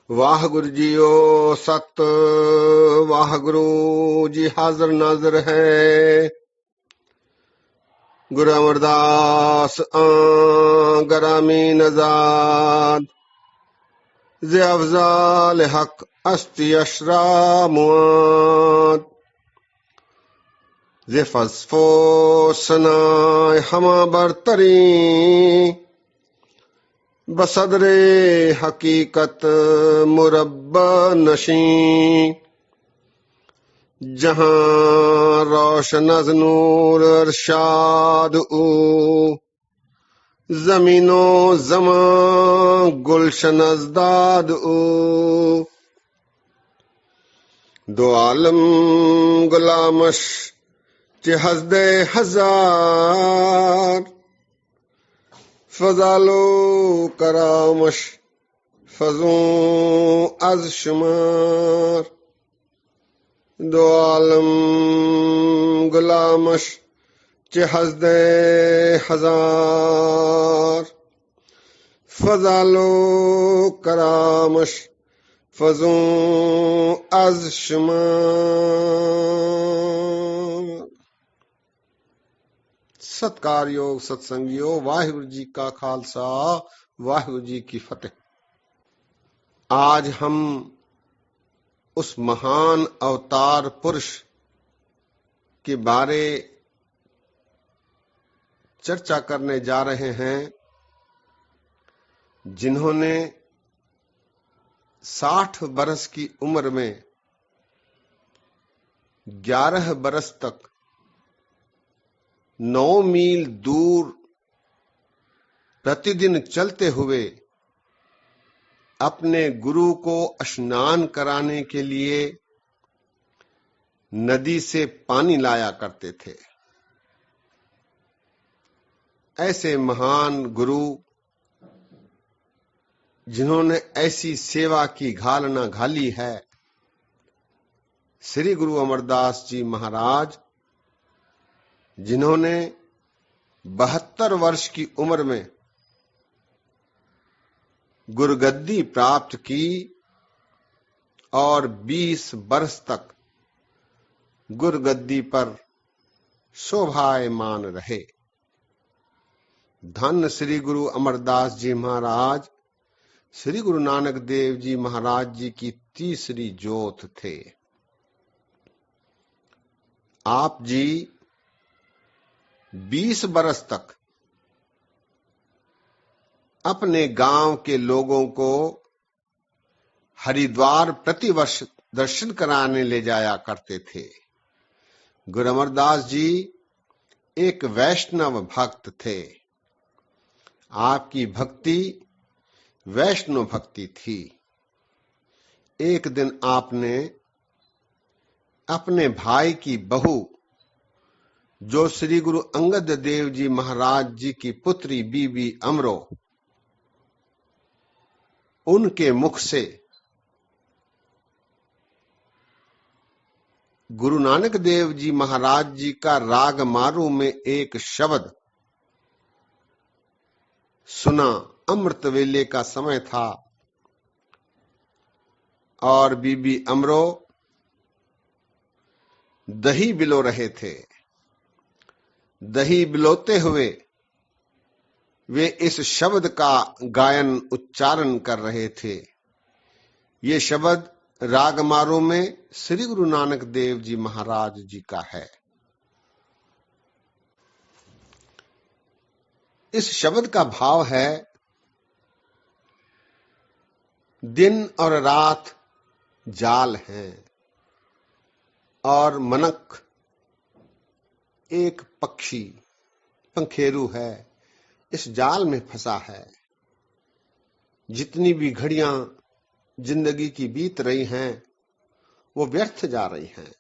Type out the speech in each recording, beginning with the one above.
वाहगुरु जीओ सत वाहगुरु जी हाजिर नाजिर है। गुरु अमरदास गरामी नजाद जे अफजाल हक अस्ति अशरा मुआद जे फसफो सनाय हमा बरतरी बसदरे हकीकत मुरब्बा नशी जहां रोशन अज नूर अरशाद ऊ जमीनो जमा गुलशन अजदाद ऊ दो आलम गुलामश चे हसदे हजार फजालो करामश फजों अज शुमार दो आलम गुलामश चे हसदे हजार फजालो करामश फजों अज शुमार। सत्कारयोग सत्संगियो वाहिगुरु जी का खालसा वाहिगुरु जी की फतेह। आज हम उस महान अवतार पुरुष के बारे चर्चा करने जा रहे हैं जिन्होंने 60 बरस की उम्र में 11 बरस तक 9 मील दूर प्रतिदिन चलते हुए अपने गुरु को स्नान कराने के लिए नदी से पानी लाया करते थे। ऐसे महान गुरु जिन्होंने ऐसी सेवा की घालना घाली है, श्री गुरु अमरदास जी महाराज, जिन्होंने 72 वर्ष की उम्र में गुरुगद्दी प्राप्त की और 20 वर्ष तक गुरुगद्दी पर शोभायमान रहे। धन श्री गुरु अमरदास जी महाराज श्री गुरु नानक देव जी महाराज जी की तीसरी जोत थे। आप जी 20 बरस तक अपने गांव के लोगों को हरिद्वार प्रतिवर्ष दर्शन कराने ले जाया करते थे। गुरु अमरदास जी एक वैष्णव भक्त थे। आपकी भक्ति वैष्णव भक्ति थी। एक दिन आपने अपने भाई की बहू, जो श्री गुरु अंगद देव जी महाराज जी की पुत्री बीबी अमरो, उनके मुख से गुरु नानक देव जी महाराज जी का राग मारू में एक शब्द सुना। अमृत वेले का समय था और बीबी अमरो दही बिलो रहे थे। दही बिलोते हुए वे इस शब्द का गायन उच्चारण कर रहे थे। ये शब्द रागमारों में श्री गुरु नानक देव जी महाराज जी का है। इस शब्द का भाव है, दिन और रात जाल हैं और मनक एक पक्षी पंखेरु है, इस जाल में फंसा है। जितनी भी घड़ियां जिंदगी की बीत रही हैं वो व्यर्थ जा रही हैं।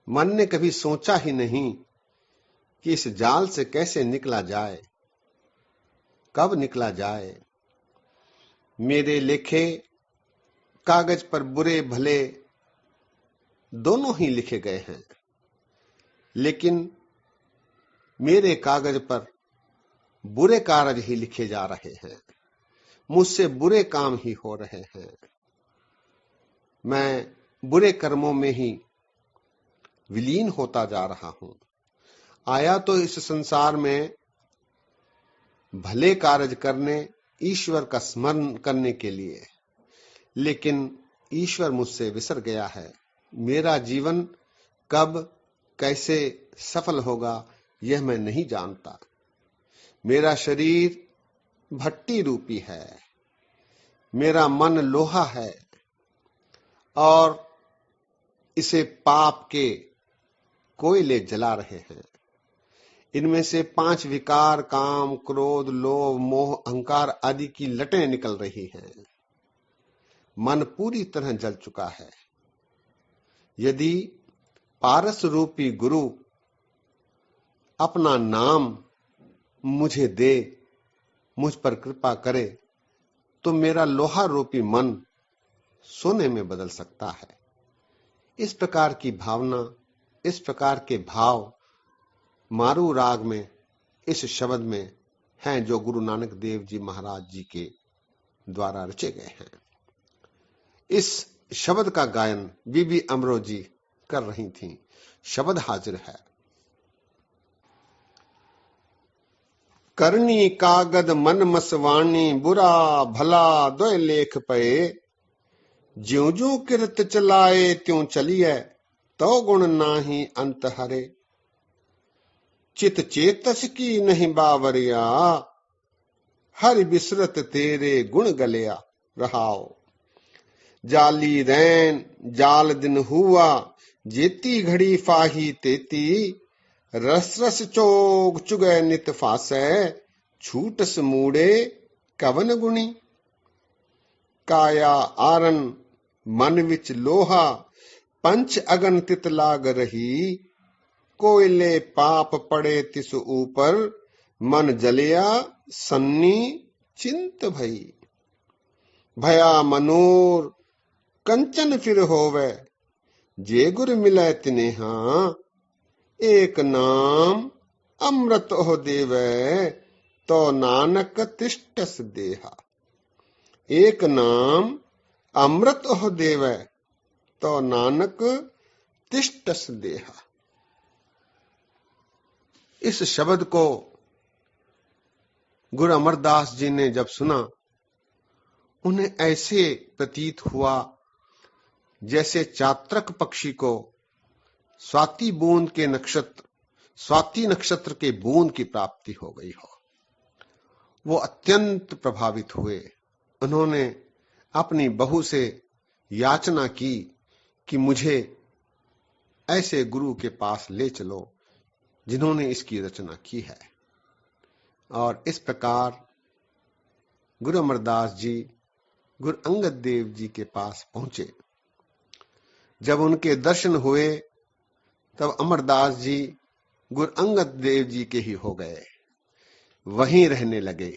मन ने कभी सोचा ही नहीं कि इस जाल से कैसे निकला जाए, कब निकला जाए। मेरे लेखे कागज पर बुरे भले दोनों ही लिखे गए हैं, लेकिन मेरे कागज पर बुरे कार्य ही लिखे जा रहे हैं। मुझसे बुरे काम ही हो रहे हैं। मैं बुरे कर्मों में ही विलीन होता जा रहा हूं। आया तो इस संसार में भले कार्य करने, ईश्वर का स्मरण करने के लिए, लेकिन ईश्वर मुझसे विसर गया है। मेरा जीवन कब कैसे सफल होगा यह मैं नहीं जानता। मेरा शरीर भट्टी रूपी है, मेरा मन लोहा है और इसे पाप के कोयले जला रहे हैं। इनमें से 5 विकार, काम, क्रोध, लोभ, मोह, अहंकार आदि की लटें निकल रही हैं। मन पूरी तरह जल चुका है। यदि पारस रूपी गुरु अपना नाम मुझे दे, मुझ पर कृपा करे, तो मेरा लोहा रूपी मन सोने में बदल सकता है। इस प्रकार की भावना, इस प्रकार के भाव मारू राग में, इस शब्द में हैं जो गुरु नानक देव जी महाराज जी के द्वारा रचे गए हैं। इस शब्द का गायन बीबी अमरो जी कर रही थीं। शब्द हाजिर है। करनी कागद मन मसवाणी, बुरा भला दोय लेख पए, ज्यों ज्यों किरत चलाए त्यों चलिए, तो गुण नाही अंत हरे। चित चेतस की नहीं बावरिया, हरि बिसरत तेरे गुण गलिया रहाओ। जाली रैन जाल दिन हुआ, जेती घड़ी फाही तेती, रस रस चोग चुगै नित फासै, छूटस मूड़े कवन गुणी। काया आरन मन विच लोहा, पंच अगन तित लाग रही, कोयले पाप पड़े तिस ऊपर, मन जलिया सन्नी चिंत भई। भया मनोर कंचन फिर होवे, जे गुर मिलै तिनेहा, एक नाम अमृत ओह देवै, तो नानक तिष्ठस देहा। एक नाम अमृत ओह देवै, तो नानक तिष्ठस देहा। इस शब्द को गुरु अमरदास जी ने जब सुना, उन्हें ऐसे प्रतीत हुआ जैसे चातक पक्षी को स्वाति नक्षत्र के बूंद की प्राप्ति हो गई हो। वो अत्यंत प्रभावित हुए। उन्होंने अपनी बहू से याचना की कि मुझे ऐसे गुरु के पास ले चलो जिन्होंने इसकी रचना की है। और इस प्रकार गुरु अमरदास जी गुरु अंगद देव जी के पास पहुंचे। जब उनके दर्शन हुए तब अमरदास जी गुरु अंगद देव जी के ही हो गए, वहीं रहने लगे।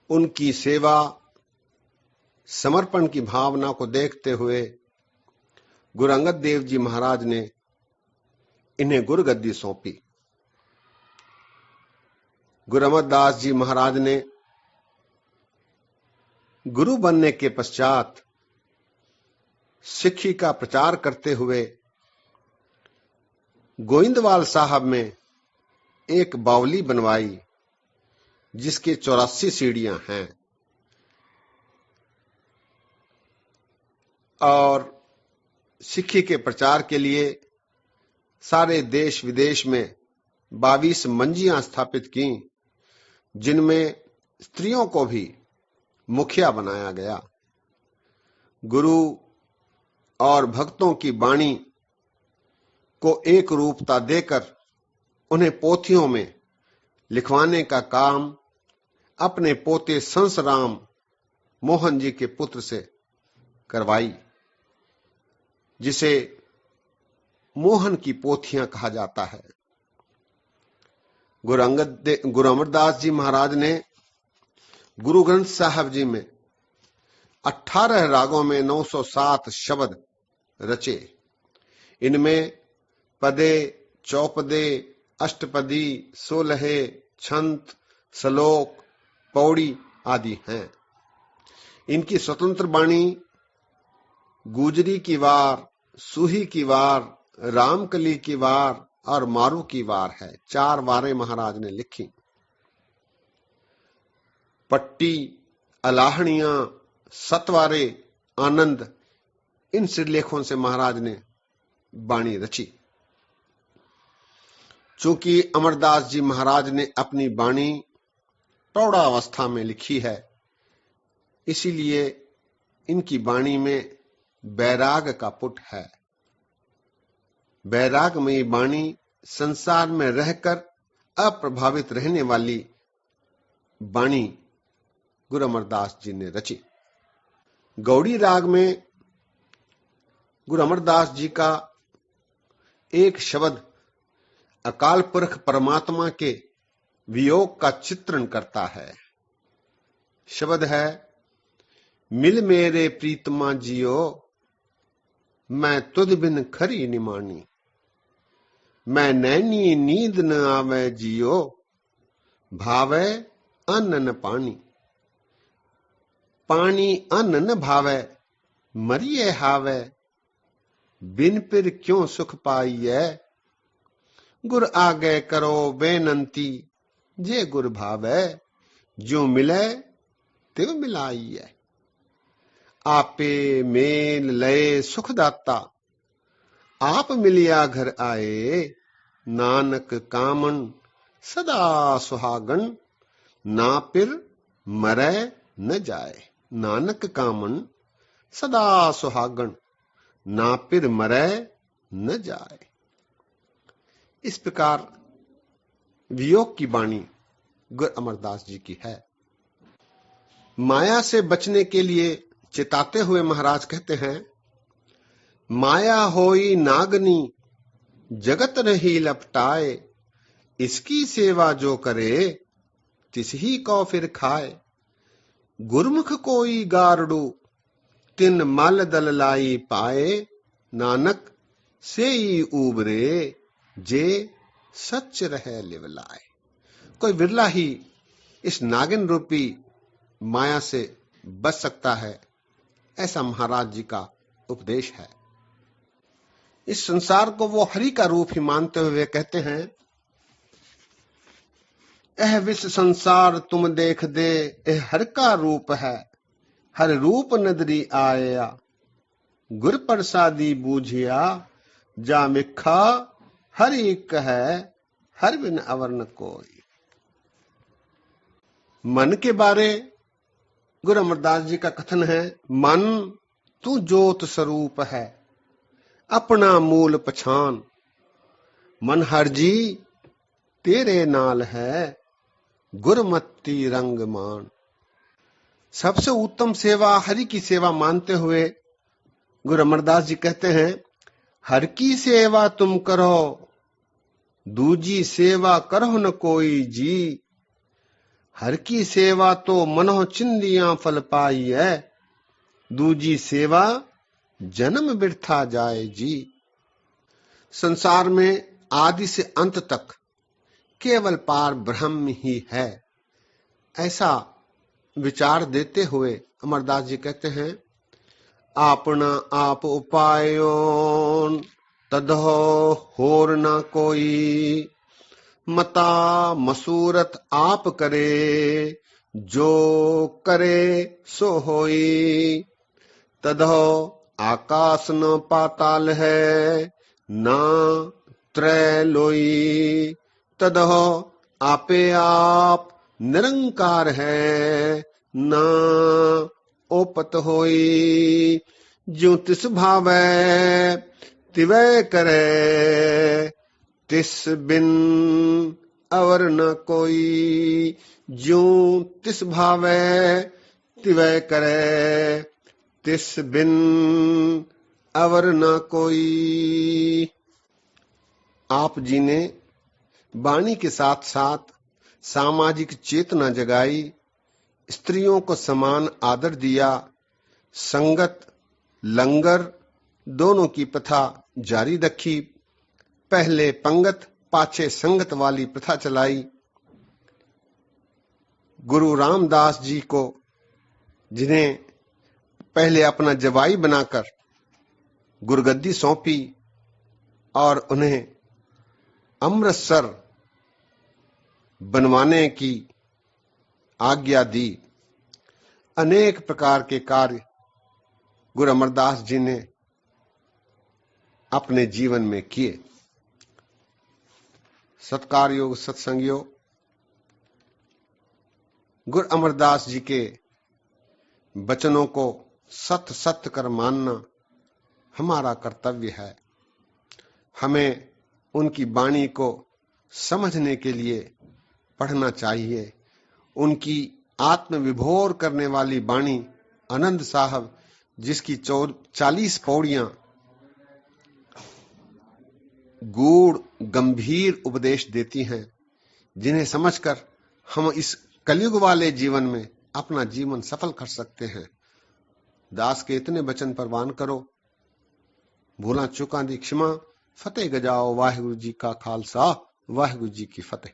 उनकी सेवा समर्पण की भावना को देखते हुए गुरु अंगद देव जी महाराज ने इन्हें गुरु गद्दी सौंपी। गुरु अमरदास जी महाराज ने गुरु बनने के पश्चात सिक्खी का प्रचार करते हुए गोविंदवाल साहब में एक बावली बनवाई जिसके 84 सीढ़ियां हैं, और सिक्खी के प्रचार के लिए सारे देश विदेश में 22 मंजियां स्थापित की, जिनमें स्त्रियों को भी मुखिया बनाया गया। गुरु और भक्तों की वाणी को एक रूपता देकर उन्हें पोथियों में लिखवाने का काम अपने पोते संसराम मोहन जी के पुत्र से करवाई, जिसे मोहन की पोथियां कहा जाता है। गुरु अमरदास जी महाराज ने गुरु ग्रंथ साहब जी में 18 रागों में 907 शब्द रचे। इनमें पदे, चौपदे, अष्टपदी, सोलहे, छंत, श्लोक, पौड़ी आदि हैं। इनकी स्वतंत्र वाणी गुजरी की वार, सूही की वार, रामकली की वार और मारू की वार है। 4 वारें महाराज ने लिखी। पट्टी, अलाहणियां, सतवारे, आनंद, इन सिरलेखों से महाराज ने वाणी रची। चूंकि अमरदास जी महाराज ने अपनी वाणी प्रौढ़ावस्था में लिखी है, इसीलिए इनकी वाणी में वैराग का पुट है। वैरागमयी वाणी संसार में रहकर अप्रभावित रहने वाली वाणी गुरु अमरदास जी ने रची। गौड़ी राग में गुरु अमरदास जी का एक शब्द अकाल पुरख परमात्मा के वियोग का चित्रण करता है। शब्द है, मिल मेरे प्रीतमा जियो, मैं तुझ बिन खरी निमानी। मैं नैनी नींद न आवे जियो, भावे अन्न न पानी। पानी अन्न न भावे, मरिए हावे, बिन पिर क्यों सुख पाइए। गुर आगे करो बेनंती, जे गुर भावे, जो मिले तिव मिलाइए। आपे मेल लय सुख दाता, आप मिलिया घर आए। नानक कामन सदा सुहागन, ना पिर मरे न जाए। नानक कामन सदा सुहागन, ना पिर मरे न जाए। इस प्रकार वियोग की वाणी गुरु अमरदास जी की है। माया से बचने के लिए चिताते हुए महाराज कहते हैं, माया होई नागनी जगत रही लपटाए। इसकी सेवा जो करे, तिस ही को फिर खाए। गुरमुख कोई गारडू, तिन मल दल लाई पाए। नानक से ही उबरे, जे सच रहे लिवलाए। कोई विरला ही इस नागिन रूपी माया से बच सकता है, ऐसा महाराज जी का उपदेश है। इस संसार को वो हरि का रूप ही मानते हुए कहते हैं, एह विश्व संसार तुम देख दे, एह हर का रूप है। हर रूप नदरी आया, गुर प्रसादी बूझिया। जा मिखा हरि कहे, हर बिन अवर न कोई। मन के बारे गुरु अमरदास जी का कथन है, मन तू ज्योत स्वरूप है, अपना मूल पछान। मन हर जी तेरे नाल है, गुरमती रंग मान। सबसे उत्तम सेवा हरि की सेवा मानते हुए गुरु अमरदास जी कहते हैं, हर की सेवा तुम करो, दूजी सेवा करो न कोई जी। हर की सेवा तो मनो चिंदियां फल पाई है, दूजी सेवा जन्म बिरथा जाए जी। संसार में आदि से अंत तक केवल पार ब्रह्म ही है, ऐसा विचार देते हुए अमरदास जी कहते हैं, आपना आप उपायों तदहो होर न कोई। मता मसूरत आप करे, जो करे सो होई। तदहो आकाश न पाताल है, ना त्रय लोई। तदहो आपे आप निरंकार है, ना ओपत होई। ज्यों तिस भावै तिवै करे, तिस बिन अवर न कोई। ज्यों तिस भावै तिवै करे, तिस बिन अवर न कोई। आप जी ने वाणी के साथ साथ सामाजिक चेतना जगाई, स्त्रियों को समान आदर दिया, संगत लंगर दोनों की प्रथा जारी रखी। पहले पंगत पाछे संगत वाली प्रथा चलाई। गुरु रामदास जी को, जिन्हें पहले अपना जवाई बनाकर गुरगद्दी सौंपी और उन्हें अमृतसर बनवाने की आज्ञा दी। अनेक प्रकार के कार्य गुरु अमरदास जी ने अपने जीवन में किए। सत्कार योग सत्संगियों, गुरु अमरदास जी के वचनों को सत्य सत्य कर मानना हमारा कर्तव्य है। हमें उनकी वाणी को समझने के लिए पढ़ना चाहिए। उनकी आत्म विभोर करने वाली वाणी आनंद साहब, जिसकी 40 पौड़ियां गूढ़ गंभीर उपदेश देती हैं, जिन्हें समझकर हम इस कलयुग वाले जीवन में अपना जीवन सफल कर सकते हैं। दास के इतने वचन परवान करो। भूला चूकां दी क्षमा। फतेह गजाओ। वाहिगुरु जी का खालसा, वाहिगुरु जी की फतेह।